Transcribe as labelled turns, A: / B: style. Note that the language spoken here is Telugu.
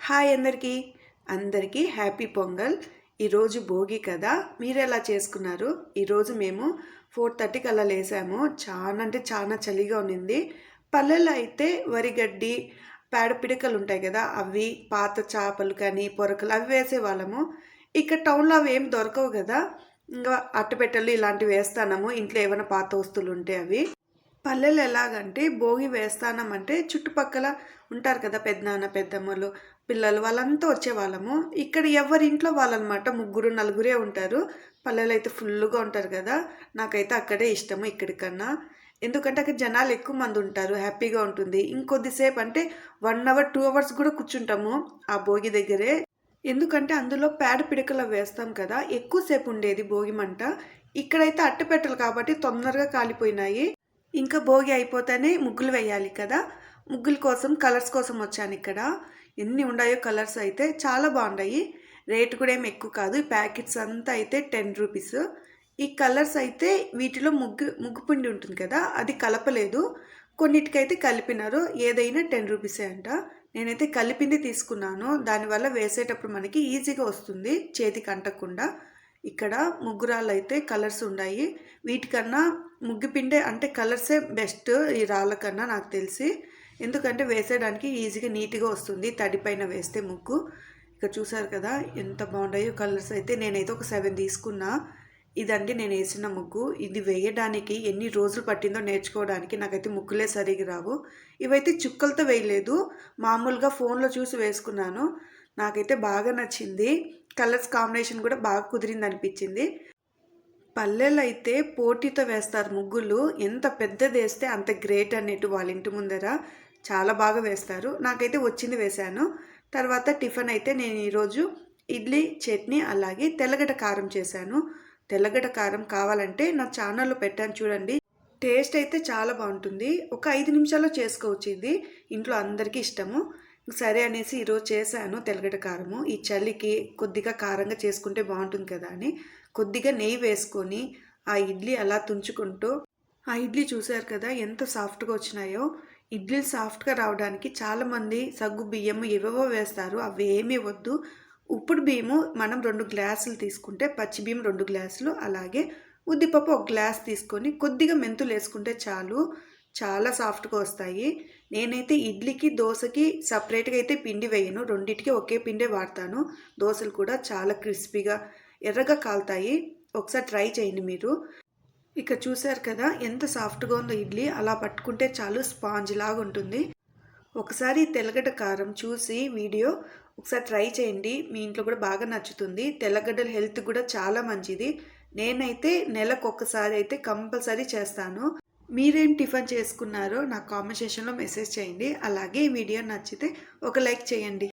A: హాయ్ అందరికీ అందరికీ హ్యాపీ పొంగల్. ఈరోజు భోగి కదా, మీరు ఎలా చేసుకున్నారు? ఈరోజు మేము 4:30కి అలా లేసాము. చాలా అంటే చాలా చలిగా ఉన్నింది. పల్లెల్లో అయితే వరిగడ్డి పేడ పిడకలు ఉంటాయి కదా, అవి పాత చేపలు కానీ పొరకలు అవి వేసేవాళ్ళము. ఇక్కడ టౌన్లో అవి ఏం దొరకవు కదా, ఇంకా అట్టపెట్టెలు ఇలాంటివి వేస్తాము. ఇంట్లో ఏమైనా పాత వస్తువులు ఉంటే అవి. పల్లెలు ఎలాగంటే భోగి వేస్తానమంటే చుట్టుపక్కల ఉంటారు కదా, పెద్దనాన్న పెద్దమ్మలు పిల్లలు వాళ్ళంతా వచ్చేవాళ్ళము. ఇక్కడ ఎవరి ఇంట్లో వాళ్ళనమాట, ముగ్గురు నలుగురే ఉంటారు. పల్లెలు అయితే ఫుల్గా ఉంటారు కదా, నాకైతే అక్కడే ఇష్టము ఇక్కడికన్నా. ఎందుకంటే అక్కడ జనాలు ఎక్కువ మంది ఉంటారు, హ్యాపీగా ఉంటుంది. ఇంకొద్దిసేపు అంటే 1 అవర్ 2 అవర్స్ కూడా కూర్చుంటాము ఆ భోగి దగ్గరే. ఎందుకంటే అందులో పేడ పిడకలు వేస్తాం కదా, ఎక్కువసేపు ఉండేది భోగి మంట. ఇక్కడైతే అట్టపెట్టెలు కాబట్టి తొందరగా కాలిపోయినాయి. ఇంకా భోగి అయిపోతేనే ముగ్గులు వేయాలి కదా, ముగ్గుల కోసం కలర్స్ కోసం వచ్చాను ఇక్కడ. ఎన్ని ఉన్నాయో కలర్స్ అయితే చాలా బాగున్నాయి. రేటు కూడా ఏమి ఎక్కువ కాదు. ఈ ప్యాకెట్స్ అంతా అయితే 10 రూపీస్. ఈ కలర్స్ అయితే వీటిలో ముగ్గు పిండి ఉంటుంది కదా, అది కలపలేదు. కొన్నిటికైతే కలిపినారు. ఏదైనా 10 రూపీసే అంట. నేనైతే కలిపింది తీసుకున్నాను, దానివల్ల వేసేటప్పుడు మనకి ఈజీగా వస్తుంది, చేతికి అంటకుండా. ఇక్కడ ముగ్గురాళ్ళు అయితే కలర్స్ ఉన్నాయి. వీటికన్నా ముగ్గుపిండే అంటే కలర్సే బెస్ట్ ఈ రాళ్ళ కన్నా నాకు తెలిసి. ఎందుకంటే వేసేయడానికి ఈజీగా నీట్గా వస్తుంది తడిపైన వేస్తే ముగ్గు. ఇక్కడ చూసారు కదా ఎంత బాగున్నాయో కలర్స్ అయితే. నేనైతే ఒక 7 తీసుకున్నా. ఇదండి నేను వేసిన ముగ్గు. ఇది వేయడానికి ఎన్ని రోజులు పట్టిందో నేర్చుకోవడానికి. నాకైతే ముగ్గులే సరిగా రావు. ఇవైతే చుక్కలతో వేయలేదు, మామూలుగా ఫోన్లో చూసి వేసుకున్నాను. నాకైతే బాగా నచ్చింది. కలర్స్ కాంబినేషన్ కూడా బాగా కుదిరింది అనిపించింది. పల్లెలు అయితే పోటీతో వేస్తారు ముగ్గులు. ఎంత పెద్దది వేస్తే అంత గ్రేట్ అన్నట్టు వాళ్ళ ఇంటి ముందర చాలా బాగా వేస్తారు. నాకైతే వచ్చింది వేశాను. తర్వాత టిఫిన్ అయితే నేను ఈరోజు ఇడ్లీ చట్నీ అలాగే తెల్లగడ్డ కారం చేశాను. తెల్లగడ్డ కారం కావాలంటే నా ఛానల్లో పెట్టాను చూడండి. టేస్ట్ అయితే చాలా బాగుంటుంది. ఒక 5 నిమిషాల్లో చేసుకోవచ్చు. ఇది ఇంట్లో అందరికీ ఇష్టము. సరే అనేసి ఈరోజు చేశాను తెల్లగడ్డ కారము. ఈ చలికి కొద్దిగా కారంగా చేసుకుంటే బాగుంటుంది కదా అని కొద్దిగా నెయ్యి వేసుకొని ఆ ఇడ్లీ అలా తుంచుకుంటూ, ఆ ఇడ్లీ చూసారు కదా ఎంత సాఫ్ట్గా వచ్చినాయో. ఇడ్లీలు సాఫ్ట్గా రావడానికి చాలామంది సగ్గు బియ్యము ఏవేవో వేస్తారు, అవి ఏమీ వద్దు. ఉప్పుడు బియ్యము మనం 2 గ్లాసులు తీసుకుంటే, పచ్చి బియ్యం 2 గ్లాసులు, అలాగే ఉద్దిపప్పు 1 గ్లాస్ తీసుకొని కొద్దిగా మెంతులు వేసుకుంటే చాలు, చాలా సాఫ్ట్గా వస్తాయి. నేనైతే ఇడ్లీకి దోశకి సపరేట్గా అయితే పిండి వేయను, రెండింటికి ఒకే పిండే వాడతాను. దోశలు కూడా చాలా క్రిస్పీగా ఎర్రగా కాలుతాయి. ఒకసారి ట్రై చేయండి మీరు. ఇక చూసారు కదా ఎంత సాఫ్ట్గా ఉందో ఇడ్లీ. అలా పట్టుకుంటే చాలు స్పాంజ్ లాగా ఉంటుంది. ఒకసారి తెల్లగడ్డ కారం చూసి వీడియో ఒకసారి ట్రై చేయండి, మీ ఇంట్లో కూడా బాగా నచ్చుతుంది. తెల్లగడ్డల హెల్త్ కూడా చాలా మంచిది. నేనైతే నెలకు ఒక్కసారి అయితే కంపల్సరీ చేస్తాను. మీరేం టిఫిన్ చేసుకున్నారో నాకు కామెంట్ సెక్షన్లో మెసేజ్ చేయండి. అలాగే ఈ వీడియో నచ్చితే ఒక లైక్ చేయండి.